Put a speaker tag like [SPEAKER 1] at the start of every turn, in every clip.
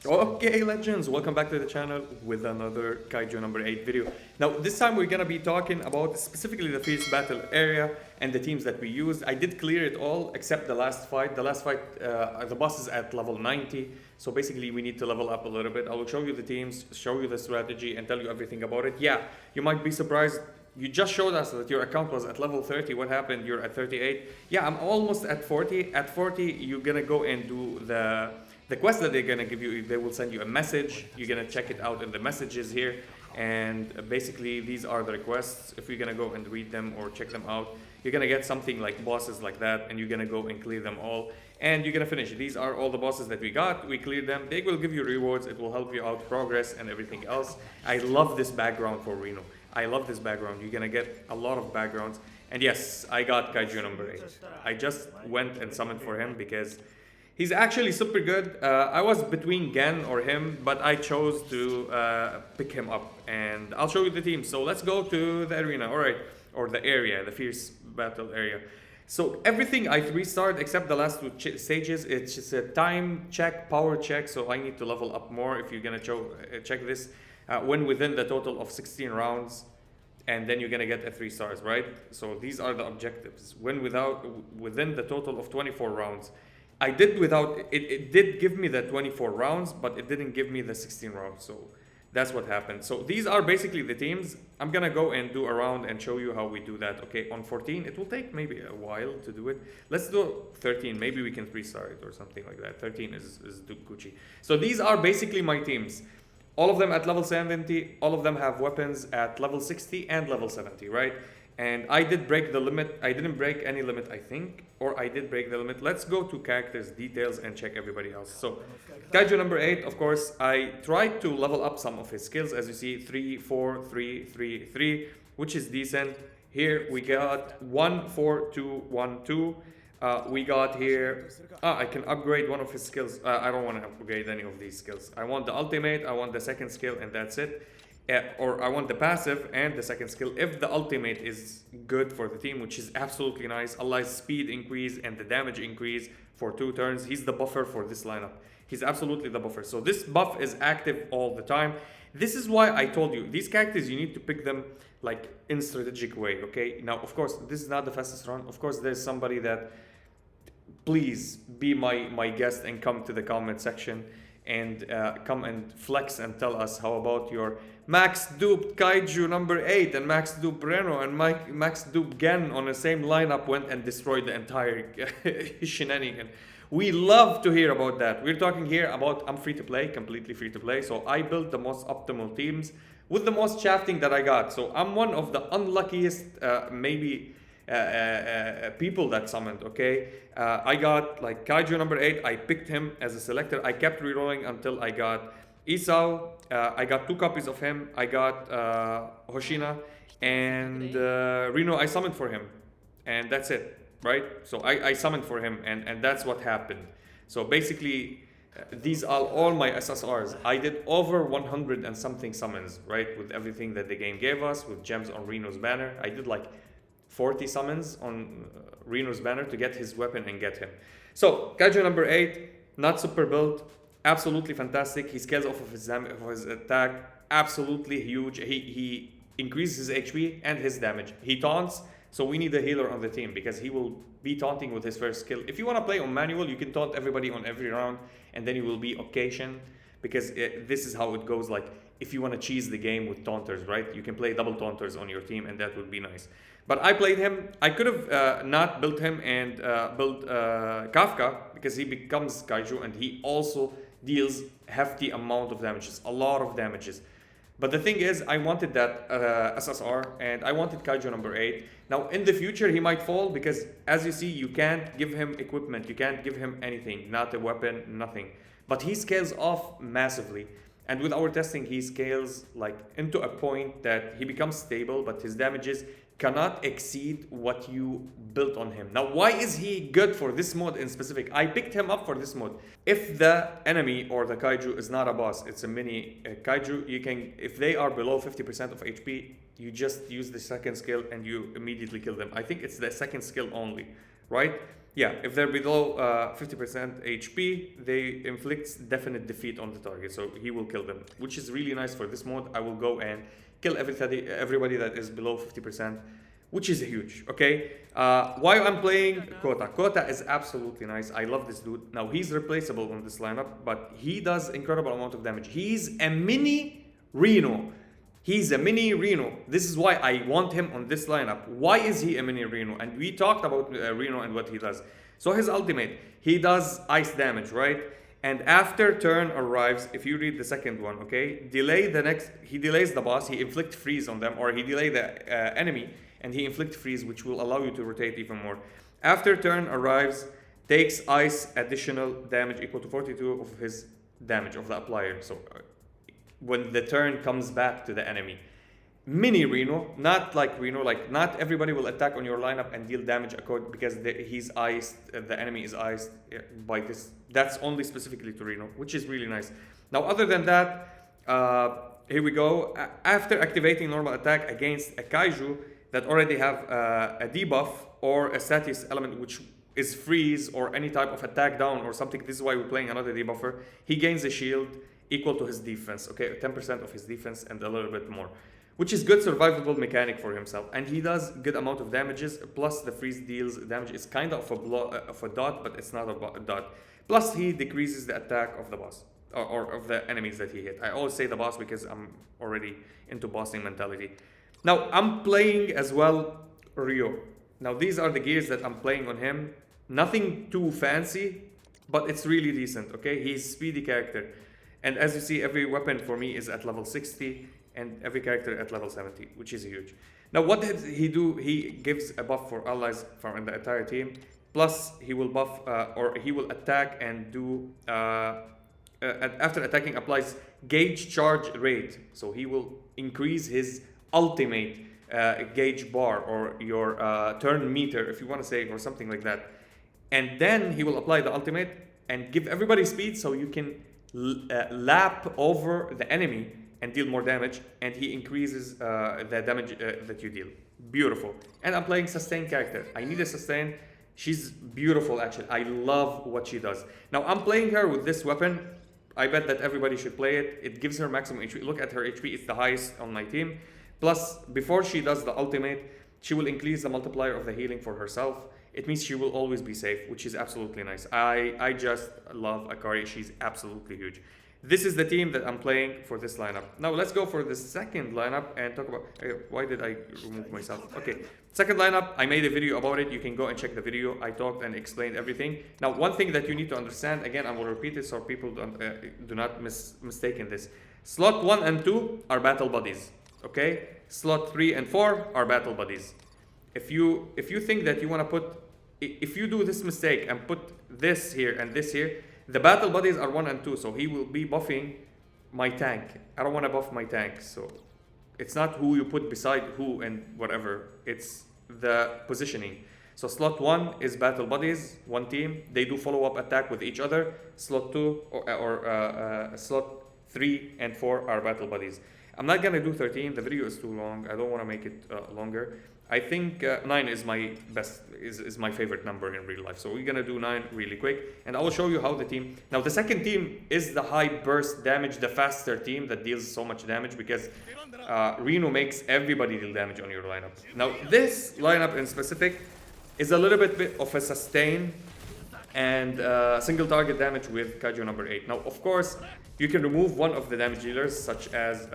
[SPEAKER 1] Okay, legends, welcome back to the channel with another Kaiju number 8 video. Now, this time we're gonna be talking about specifically the Fierce Battle area and the teams that we used. I did clear it all except the last fight. The last fight, the boss is at level 90, so basically we need to level up a little bit. I will show you the teams, show you the strategy, and tell you everything about it. Yeah, you might be surprised. You just showed us that your account was at level 30. What happened? You're at 38. Yeah, I'm almost at 40. At 40, you're gonna go and do the quest that they're gonna give you. They will send you a message. You're gonna check it out in the messages here, and basically these are the requests. If you're gonna go and read them or check them out, you're gonna get something like bosses like that, and you're gonna go and clear them all, and you're gonna finish. These are all the bosses that we got. We cleared them. They will give you rewards. It will help you out, progress, and everything else. I love this background for Reno. I love this background. You're gonna get a lot of backgrounds. And yes, I got Kaiju number 8. I just went and summoned for him because he's actually super good. I was between Gen or him, but I chose to pick him up. And I'll show you the team. So let's go to the arena, all right, or the area, the Fierce Battle area. So everything I 3-starred except the last two stages. It's just a time check, power check. So I need to level up more if you're gonna check this. Win within the total of 16 rounds, and then you're gonna get a 3 stars, right? So these are the objectives. Win within the total of 24 rounds. I did without it did give me the 24 rounds, but it didn't give me the 16 rounds. So that's what happened. So these are basically the teams. I'm gonna go and do a round and show you how we do that. Okay, on 14, it will take maybe a while to do it. Let's do 13. Maybe we can 3-star it or something like that. 13 is Gucci. So these are basically my teams. All of them at level 70, all of them have weapons at level 60 and level 70, right? And I did break the limit. I didn't break any limit, I think, or I did break the limit. Let's go to characters, details, and check everybody else. So, Kaiju number 8, of course, I tried to level up some of his skills. As you see, 3, 4, 3, 3, 3, which is decent. Here we got 1, 4, 2, 1, 2. We got here, I can upgrade one of his skills. I don't want to upgrade any of these skills. I want the ultimate, I want the second skill, and that's it. Or I want the passive and the second skill. If the ultimate is good for the team, which is absolutely nice, Allah's speed increase and the damage increase for 2 turns. He's the buffer for this lineup. He's absolutely the buffer. So this buff is active all the time. This is why I told you, these characters, you need to pick them like in strategic way, okay? Now, of course, this is not the fastest run. Of course, there's somebody that, please be my guest and come to the comment section and come and flex and tell us how about your max duped Kaiju number 8 and max duped Reno and max duped Gen on the same lineup went and destroyed the entire shenanigan. We love to hear about that. We're talking here about I'm free to play, completely free to play. So I built the most optimal teams with the most shafting that I got. So I'm one of the unluckiest people that summoned, okay? I got like Kaiju number 8. I picked him as a selector. I kept rerolling until I got Isao. I got 2 copies of him. I got Hoshina and Reno. I summoned for him, and that's it, right? So I summoned for him, and that's what happened. So basically, these are all my SSRs. I did over 100 and something summons, right? With everything that the game gave us, with gems on Reno's banner. I did like 40 summons on Reno's banner to get his weapon and get him. So Kaiju number 8, not super built, absolutely fantastic. He scales off of his attack, absolutely huge. He increases his HP and his damage. He taunts, so we need a healer on the team because he will be taunting with his first skill. If you want to play on manual, you can taunt everybody on every round, and then you will be occasion, because this is how it goes. Like if you want to cheese the game with taunters, right? You can play double taunters on your team, and that would be nice. But I played him. I could have not built him and built Kafka, because he becomes Kaiju and he also deals hefty amount of damages, a lot of damages. But the thing is, I wanted that SSR, and I wanted Kaiju number 8. Now, in the future, he might fall, because as you see, you can't give him equipment. You can't give him anything, not a weapon, nothing. But he scales off massively. And with our testing, he scales like into a point that he becomes stable, but his damages cannot exceed what you built on him. Now, why is he good for this mode in specific? I picked him up for this mode. If the enemy or the Kaiju is not a boss, it's a mini Kaiju, you can, if they are below 50% of HP, you just use the second skill and you immediately kill them. I think it's the second skill only, right? Yeah, if they're below 50% HP, they inflict definite defeat on the target, so he will kill them, which is really nice for this mode. I will go and kill everybody that is below 50%, which is huge, okay? Why I'm playing Kota? Kota is absolutely nice. I love this dude. Now, he's replaceable on this lineup, but he does incredible amount of damage. He's a mini Reno. He's a mini Reno. This is why I want him on this lineup. Why is he a mini Reno? And we talked about Reno and what he does. So his ultimate, he does ice damage, right? And after turn arrives, if you read the second one, okay? He delays the boss, he inflict freeze on them, or he delay the enemy, and he inflict freeze, which will allow you to rotate even more. After turn arrives, takes ice additional damage equal to 42 of his damage of the applier. So when the turn comes back to the enemy. Mini Reno, not like Reno, like not everybody will attack on your lineup and deal damage because he's iced, the enemy is iced by this. That's only specifically to Reno, which is really nice. Now, other than that, here we go. After activating normal attack against a Kaiju that already have a debuff or a status element, which is freeze or any type of attack down or something, this is why we're playing another debuffer, he gains a shield equal to his defense, okay, 10% of his defense and a little bit more, which is good survivable mechanic for himself. And he does good amount of damages, plus the freeze deals damage. It's kind of a dot, but it's not a dot. Plus he decreases the attack of the boss, or of the enemies that he hit. I always say the boss because I'm already into bossing mentality. Now, I'm playing as well Ryo. Now, these are the gears that I'm playing on him. Nothing too fancy, but it's really decent, okay? He's a speedy character. And as you see, every weapon for me is at level 60 and every character at level 70, which is huge. Now, what does he do? He gives a buff for allies from the entire team. Plus, he will buff or he will attack and do, after attacking, applies gauge charge rate. So he will increase his ultimate gauge bar or your turn meter, if you want to say, or something like that. And then he will apply the ultimate and give everybody speed so you can lap over the enemy and deal more damage, and he increases the damage that you deal. Beautiful. And I'm playing sustain character. I need a sustain. She's beautiful, actually. I love what she does. Now, I'm playing her with this weapon. I bet that everybody should play it. It gives her maximum HP. Look at her HP. It's the highest on my team. Plus, before she does the ultimate, she will increase the multiplier of the healing for herself. It means she will always be safe, which is absolutely nice. I just love Akari. She's absolutely huge. This is the team that I'm playing for this lineup. Now let's go for the second lineup and talk about... why did I remove myself? Okay, second lineup, I made a video about it. You can go and check the video. I talked and explained everything. Now, one thing that you need to understand, again, I will repeat it so people do not mistake in this. Slot 1 and 2 are battle buddies, okay? Slot 3 and 4 are battle buddies. If you think that you want to put... If you do this mistake and put this here and this here, the battle buddies are 1 and 2, so he will be buffing my tank. I don't want to buff my tank, so it's not who you put beside who and whatever. It's the positioning. So slot 1 is battle buddies, one team. They do follow-up attack with each other. Slot 2 or slot 3 and 4 are battle buddies. I'm not gonna do 13. The video is too long. I don't want to make it longer. I think 9 is my best, is my favorite number in real life. So we're gonna do 9 really quick, and I will show you how the team. Now the second team is the high burst damage, the faster team that deals so much damage because Reno makes everybody deal damage on your lineup. Now this lineup in specific is a little bit of a sustain and single target damage with Kaiju number 8. Now of course you can remove one of the damage dealers, such as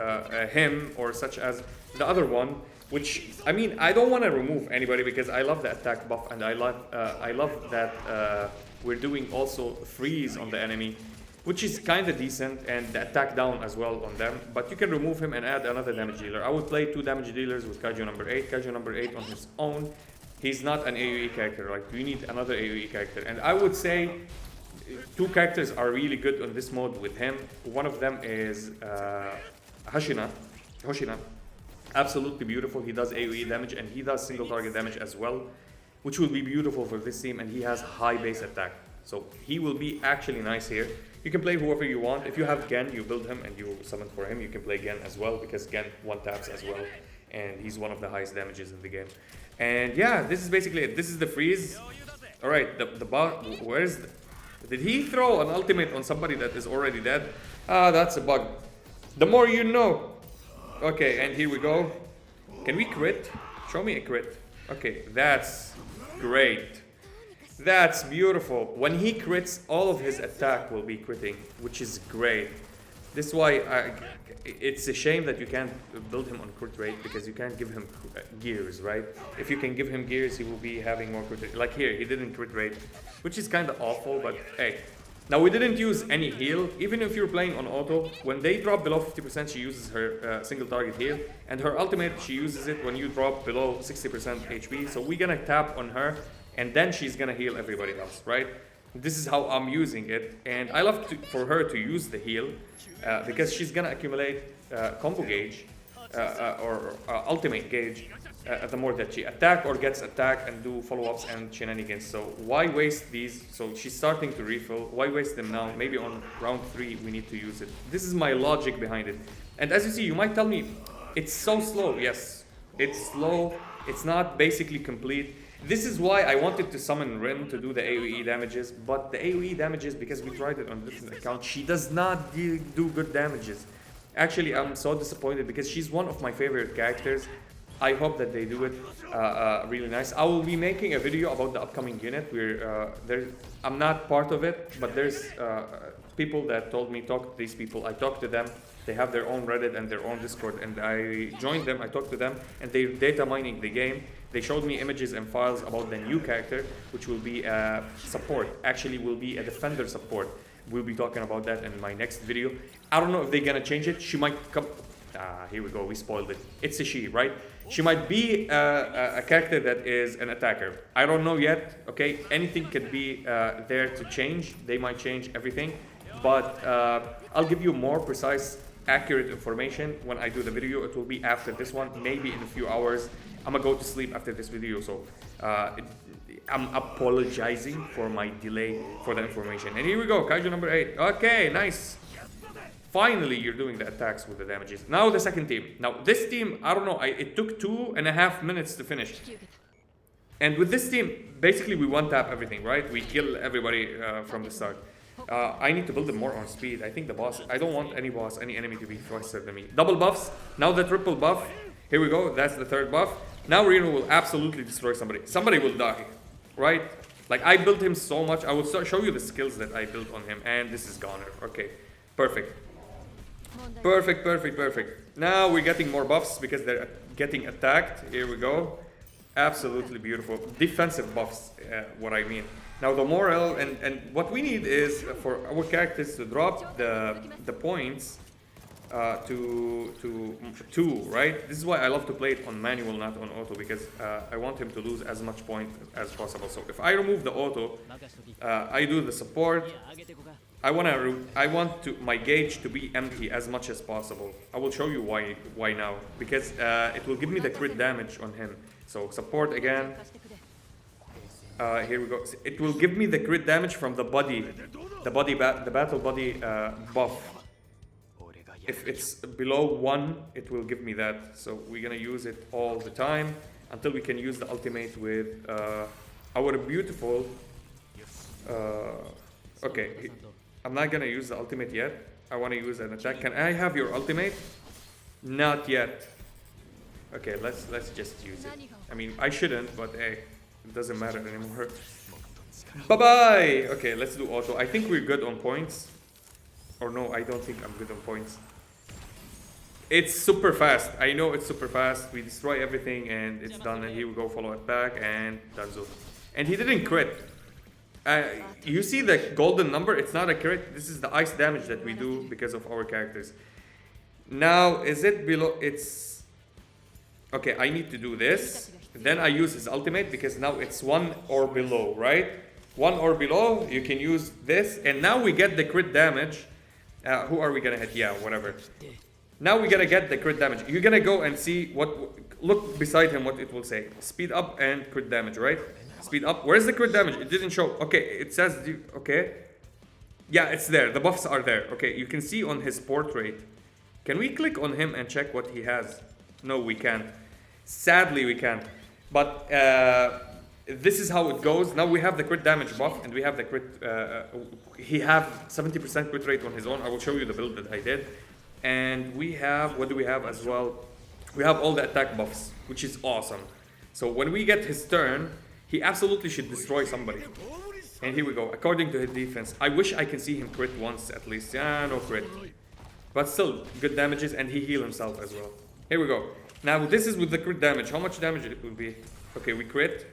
[SPEAKER 1] him or such as the other one. Which, I mean, I don't want to remove anybody because I love the attack buff and I love that we're doing also freeze on the enemy, which is kind of decent, and the attack down as well on them. But you can remove him and add another damage dealer. I would play 2 damage dealers with Kaiju number 8. Kaiju number 8 on his own, he's not an AoE character. Like, you need another AoE character. And I would say 2 characters are really good on this mode with him. One of them is Hoshina. Absolutely beautiful. He does AoE damage and he does single target damage as well, which will be beautiful for this team, and he has high base attack. So he will be actually nice here. You can play whoever you want. If you have Gen, you build him and you summon for him. You can play Gen as well because Gen 1 taps as well, and he's one of the highest damages in the game. And yeah, this is basically it. This is the freeze. All right, the boss. Where's the? Did he throw an ultimate on somebody that is already dead? Ah, that's a bug. The more you know. Okay, and here we go. Can we crit? Show me a crit. Okay, that's great. That's beautiful. When he crits, all of his attack will be critting, which is great. This is why it's a shame that you can't build him on crit rate, because you can't give him gears, right? If you can give him gears, he will be having more crit rate. Like here, he didn't crit rate, which is kind of awful, but hey. Now we didn't use any heal. Even if you're playing on auto, when they drop below 50%, she uses her single target heal. And her ultimate, she uses it when you drop below 60% HP. So we're gonna tap on her, and then she's gonna heal everybody else, right? This is how I'm using it. And I love for her to use the heal, because she's gonna accumulate combo gauge or ultimate gauge the more that she attack or gets attacked and do follow-ups and shenanigans. So why waste these? So she's starting to refill. Why waste them now? Maybe on round 3 we need to use it. This is my logic behind it. And as you see, you might tell me, it's so slow. Yes, it's slow. It's not basically complete. This is why I wanted to summon Rin to do the AoE damages, but the AoE damages, because we tried it on a different account, she does not do good damages. Actually, I'm so disappointed because she's one of my favorite characters. I hope that they do it really nice. I will be making a video about the upcoming unit. I'm not part of it, but there's people that told me talk to these people. I talked to them. They have their own Reddit and their own Discord, and I joined them. I talked to them, and they're data mining the game. They showed me images and files about the new character, which will be a support. Actually, will be a defender support. We'll be talking about that in my next video. I don't know if they're gonna change it. She might come. Here we go. We spoiled it. It's a she, right? She might be a character that is an attacker. I don't know yet. Okay, anything could be there to change. They might change everything, but I'll give you more precise, accurate information when I do the video. It will be after this one, maybe in a few hours. I'm gonna go to sleep after this video, so I'm apologizing for my delay for the information. And here we go, Kaiju number 8. Okay, nice. Finally, you're doing the attacks with the damages. Now the second team. Now this team, I don't know, it took 2.5 minutes to finish. And with this team, basically we one-tap everything, right? We kill everybody from the start. I need to build them more on speed. I think the boss, I don't want any boss, any enemy to be faster than me. Double buffs, now the triple buff. Here we go, that's the third buff. Now Reno will absolutely destroy somebody. Somebody will die, right? Like I built him so much. I will show you the skills that I built on him, and this is goner. Okay, perfect. Perfect, perfect, perfect. Now we're getting more buffs because they're getting attacked. Here we go. Absolutely beautiful. Defensive buffs, what I mean. Now the morale and what we need is for our characters to drop the points to 2, right? This is why I love to play it on manual, not on auto, because I want him to lose as much point as possible. So if I remove the auto, I do the support. I want my gauge to be empty as much as possible. I will show you why now, because it will give me the crit damage on him. So support again. Here we go. It will give me the crit damage from the battle body buff. If it's below 1, it will give me that. So we're gonna use it all the time until we can use the ultimate with our beautiful. Okay, I'm not gonna use the ultimate yet. I want to use an attack. Can I have your ultimate? Not yet. Okay, let's just use it. I mean, I shouldn't, but hey, it doesn't matter anymore. Bye-bye! Okay, let's do auto. I think we're good on points. Or no, I don't think I'm good on points. It's super fast. I know it's super fast. We destroy everything and it's done. And here we go, follow it back and Danzo. And he didn't crit. You see the golden number? It's not a crit. This is the ice damage that we do because of our characters. Now, is it below? It's... Okay, I need to do this. Then I use his ultimate because now it's 1 or below, right? 1 or below, you can use this. And now we get the crit damage. Who are we gonna hit? Yeah, whatever. Now we're gonna get the crit damage. You're gonna go and see what... Look beside him what it will say. Speed up and crit damage, right? Speed up. Where's the crit damage? It didn't show. Okay, it says... Okay. Yeah, it's there. The buffs are there. Okay, you can see on his portrait. Can we click on him and check what he has? No, we can't. Sadly, we can't. But this is how it goes. Now we have the crit damage buff, and we have the crit. He have 70% crit rate on his own. I will show you the build that I did. And we have, what do we have as well? We have all the attack buffs, which is awesome. So when we get his turn, he absolutely should destroy somebody. And here we go. According to his defense, I wish I can see him crit once at least. Yeah, no crit. But still, good damages, and he heal himself as well. Here we go. Now this is with the crit damage. How much damage it will be? Okay, we crit.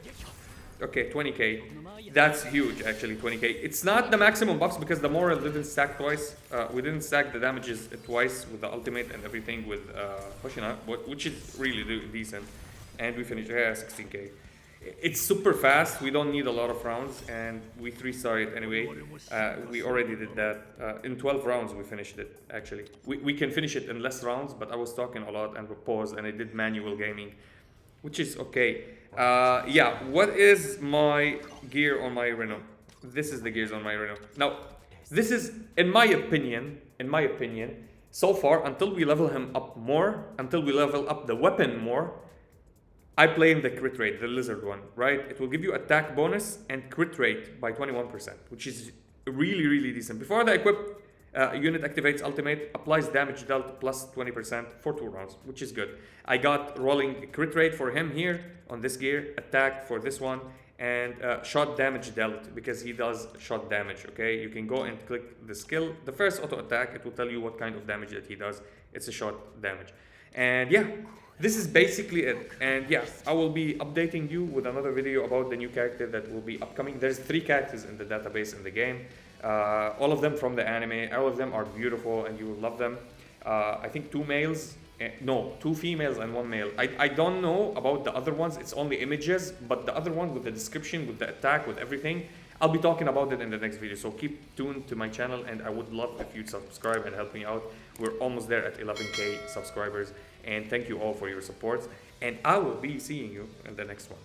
[SPEAKER 1] Okay, 20k. That's huge, actually, 20k. It's not the maximum buffs because the moral didn't stack twice. We didn't stack the damages twice with the ultimate and everything with Hoshina, which is really decent. And we finished 16k. It's super fast. We don't need a lot of rounds, and we 3-star it anyway. We already did that. In 12 rounds, we finished it, actually. We can finish it in less rounds, but I was talking a lot and paused, and I did manual gaming, which is okay. Yeah, what is my gear on my Reno? This is the gears on my Reno. Now, this is, in my opinion, so far, until we level him up more, until we level up the weapon more, I play in the crit rate, the lizard one, right? It will give you attack bonus and crit rate by 21%, which is really decent. Before the equip unit activates ultimate, applies damage dealt plus 20% for 2 rounds, which is good. I got rolling crit rate for him here on this gear, attack for this one, and shot damage dealt because he does shot damage, okay? You can go and click the skill. The first auto attack, it will tell you what kind of damage that he does. It's a shot damage. And yeah, this is basically it. And yeah, I will be updating you with another video about the new character that will be upcoming. There's 3 characters in the database in the game. All of them from the anime. All of them are beautiful and you will love them. I think 2 males. No, 2 females and 1 male. I don't know about the other ones. It's only images. But the other one with the description, with the attack, with everything, I'll be talking about it in the next video. So keep tuned to my channel, and I would love if you'd subscribe and help me out. We're almost there at 11k subscribers. And thank you all for your support. And I will be seeing you in the next one.